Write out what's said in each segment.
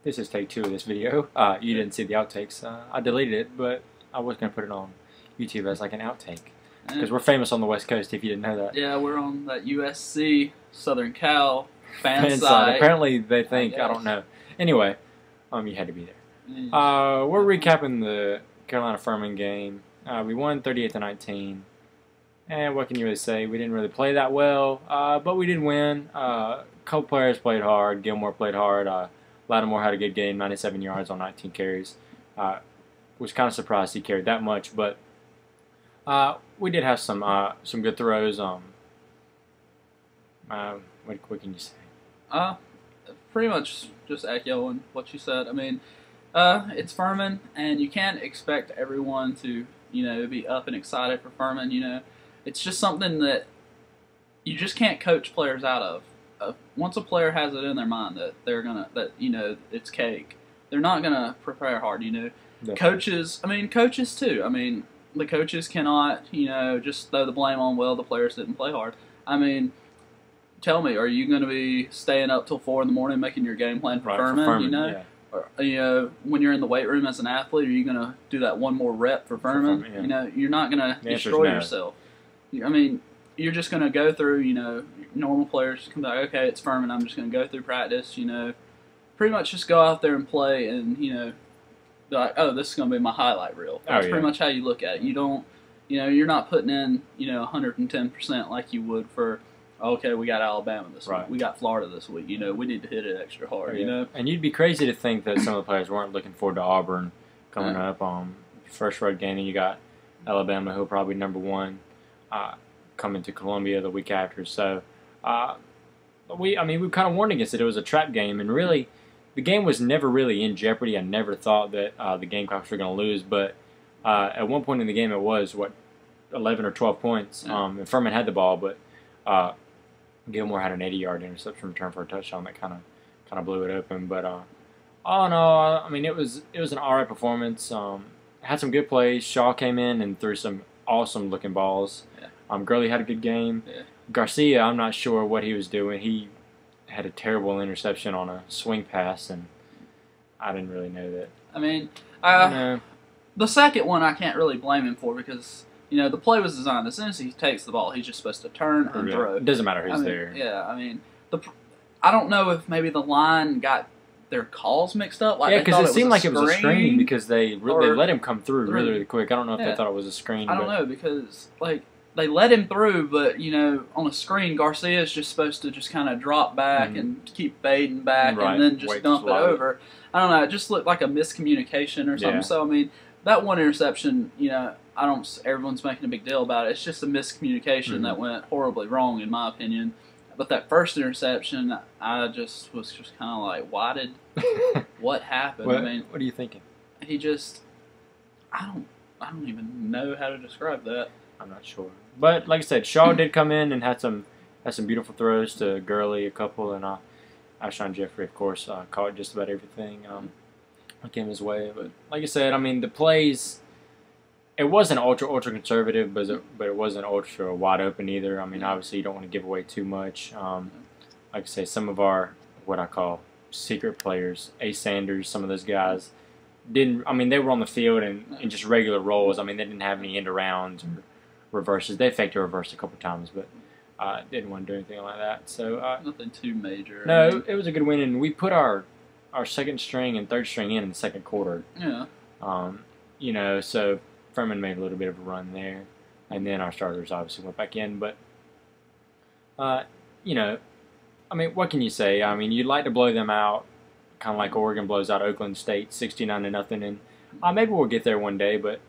This is take 2 of this video. You didn't see the outtakes. I deleted it, but I was going to put it on YouTube as like an outtake. Because we're famous on the West Coast, if you didn't know that. Yeah, we're on that USC, Southern Cal, fan side. Apparently they think, I don't know. Anyway, you had to be there. We're recapping the Carolina-Furman game. We won 38-19. And what can you really say? We didn't really play that well, but we did win. A couple players played hard. Gilmore played hard. Lattimore had a good game, 97 yards on 19 carries. Was kind of surprised he carried that much, but we did have some good throws. What can you say? Pretty much just echoing what you said. I mean, it's Furman, and you can't expect everyone to, be up and excited for Furman. It's just something that you just can't coach players out of. Once a player has it in their mind that it's cake, they're not gonna prepare hard. Definitely. Coaches too. I mean, the coaches cannot, just throw the blame on, well, the players didn't play hard. I mean, tell me, are you going to be staying up till 4 in the morning making your game plan for Furman? Yeah. Or, when you're in the weight room as an athlete, are you going to do that one more rep for Furman? Yeah. You're not going to destroy yourself. I mean, you're just going to go through, normal players come back, okay, it's Furman, I'm just going to go through practice, pretty much just go out there and play and, like, oh, this is going to be my highlight reel. That's pretty much how you look at it. You don't, you're not putting in, 110% like you would for, okay, we got Alabama this week. We got Florida this week. We need to hit it extra hard, And you'd be crazy to think that some of the players weren't looking forward to Auburn coming up. First road game, and you got Alabama, who will probably #1, coming to Columbia the week after. So, we kind of warned against it. It was a trap game, and really, the game was never really in jeopardy. I never thought that the Gamecocks were going to lose, but at one point in the game, it was 11 or 12 points. And Furman had the ball, but Gilmore had an 80-yard interception return for a touchdown that kind of blew it open. But all in all, it was an all right performance. Had some good plays. Shaw came in and threw some awesome looking balls. Gurley had a good game. Garcia, I'm not sure what he was doing. He had a terrible interception on a swing pass, and I didn't really know that. The second one I can't really blame him for because, the play was designed. As soon as he takes the ball, he's just supposed to turn and throw. It doesn't matter who's there. Yeah, I don't know if maybe the line got their calls mixed up. Like, because it seemed like it was a screen because they let him come through really, really quick. I don't know if they thought it was a screen. I don't know because, they let him through, but, on a screen, Garcia is just supposed to just kind of drop back and keep fading back and then just dump it over. I don't know. It just looked like a miscommunication or something. Yeah. So, that one interception, everyone's making a big deal about it. It's just a miscommunication that went horribly wrong, in my opinion. But that first interception, I just was just kind of like, what happened? What are you thinking? He just, I don't even know how to describe that. I'm not sure. But like I said, Shaw did come in and had some beautiful throws to Gurley, a couple, and Alshon Jeffrey, of course, caught just about everything that came his way. But like I said, the plays, it wasn't ultra conservative, but it wasn't ultra wide open either. Obviously you don't want to give away too much. Like I say, some of our what I call secret players, Ace Sanders, some of those guys didn't. They were on the field in just regular roles. They didn't have any end arounds or reverses. They faked a reverse a couple times, but didn't want to do anything like that. So nothing too major. No, it was a good win, and we put our second string and third string in the second quarter. Yeah. So Furman made a little bit of a run there, and then our starters obviously went back in. But what can you say? You'd like to blow them out, kind of like Oregon blows out Oakland State 69-0, and maybe we'll get there one day, but.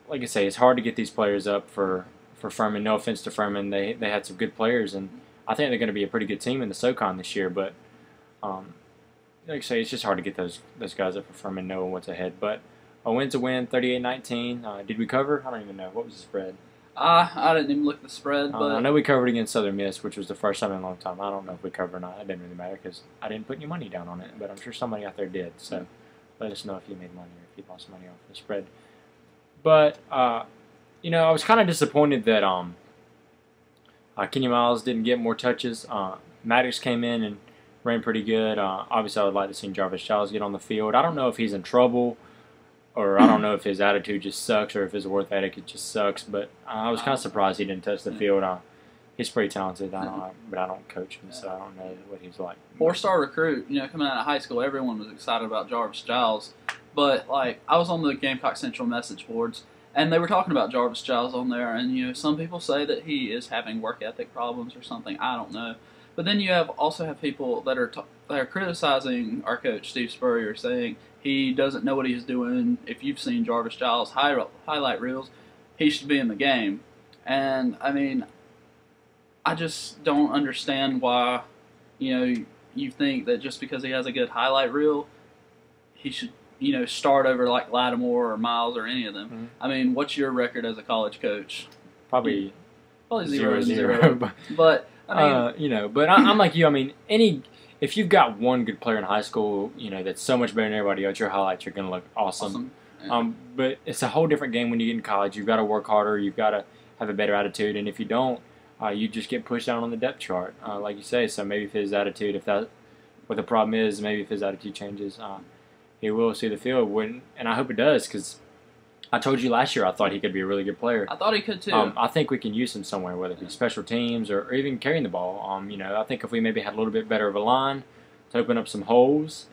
Like I say, it's hard to get these players up for Furman. No offense to Furman, they had some good players, and I think they're going to be a pretty good team in the SoCon this year. But like I say, it's just hard to get those guys up for Furman, knowing what's ahead. But a win's a win, 38-19. Did we cover? I don't even know. What was the spread? I didn't even look at the spread. But I know we covered against Southern Miss, which was the first time in a long time. I don't know if we covered or not. It didn't really matter because I didn't put any money down on it. But I'm sure somebody out there did. So let us know if you made money or if you lost money off the spread. But, I was kind of disappointed that Kenny Miles didn't get more touches. Maddox came in and ran pretty good. Obviously, I would like to see Jarvis Giles get on the field. I don't know if he's in trouble, or I don't know if his attitude just sucks, or if his work ethic just sucks. But I was kind of surprised he didn't touch the field. He's pretty talented, but I don't coach him, so I don't know what he's like. 4-star recruit, coming out of high school, everyone was excited about Jarvis Giles. But, like, I was on the Gamecock Central message boards, and they were talking about Jarvis Giles on there, and, some people say that he is having work ethic problems or something. I don't know. But then you also have people that are criticizing our coach, Steve Spurrier, saying he doesn't know what he's doing. If you've seen Jarvis Giles' highlight reels, he should be in the game. And, I mean, I just don't understand why, you think that just because he has a good highlight reel, he should, start over like Lattimore or Miles or any of them. Mm-hmm. I mean, what's your record as a college coach? Probably 0-0. But I mean, but I'm like you. I mean, if you've got one good player in high school, that's so much better than everybody else, your highlights are going to look awesome. Yeah. But it's a whole different game when you get in college. You've got to work harder. You've got to have a better attitude, and if you don't, you just get pushed down on the depth chart, like you say. So maybe if his attitude, if that what the problem is, maybe if his attitude changes, he will see the field. And I hope it does, because I told you last year I thought he could be a really good player. I thought he could too. I think we can use him somewhere, whether it be special teams or even carrying the ball. I think if we maybe had a little bit better of a line to open up some holes,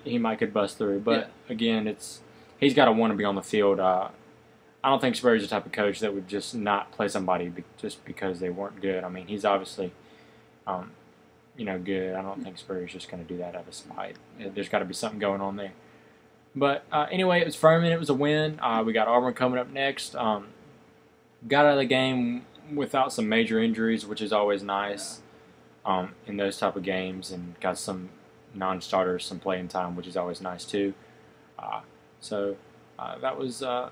he might could bust through. But again, he's got to want to be on the field. I don't think Spurrier's the type of coach that would just not play somebody just because they weren't good. I mean, he's obviously, good. I don't think Spurrier's just going to do that out of spite. There's got to be something going on there. But anyway, it was Furman. It was a win. We got Auburn coming up next. Got out of the game without some major injuries, which is always nice in those type of games, and got some non-starters some playing time, which is always nice too. So that was the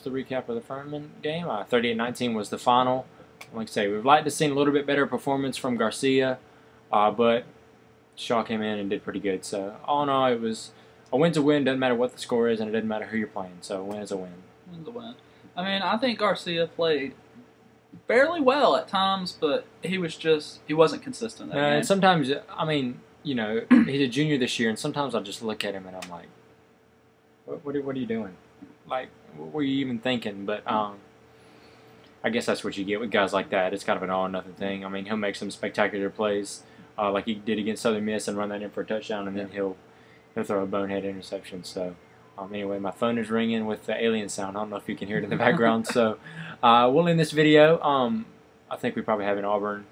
recap of the Furman game. 38-19 was the final. Like I say, we'd like to see a little bit better performance from Garcia, but Shaw came in and did pretty good. So all in all, it was a win's a win. Doesn't matter what the score is, and it doesn't matter who you're playing. So a win is a win. Win's a win. I mean, I think Garcia played fairly well at times, but he wasn't consistent. And sometimes, I mean, he's a junior this year, and sometimes I just look at him and I'm like, what are you doing? Like, what were you even thinking? But I guess that's what you get with guys like that. It's kind of an all or nothing thing. I mean, he'll make some spectacular plays, like he did against Southern Miss, and run that in for a touchdown, and then he'll throw a bonehead interception. So anyway, my phone is ringing with the alien sound. I don't know if you can hear it in the background. So we'll end this video. I think we probably have an Auburn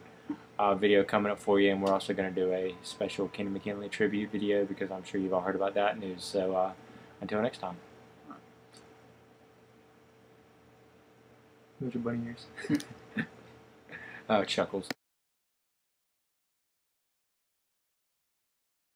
video coming up for you, and we're also going to do a special Kenny McKinley tribute video, because I'm sure you've all heard about that news. So until next time. Who's your bunny ears? Oh, Chuckles.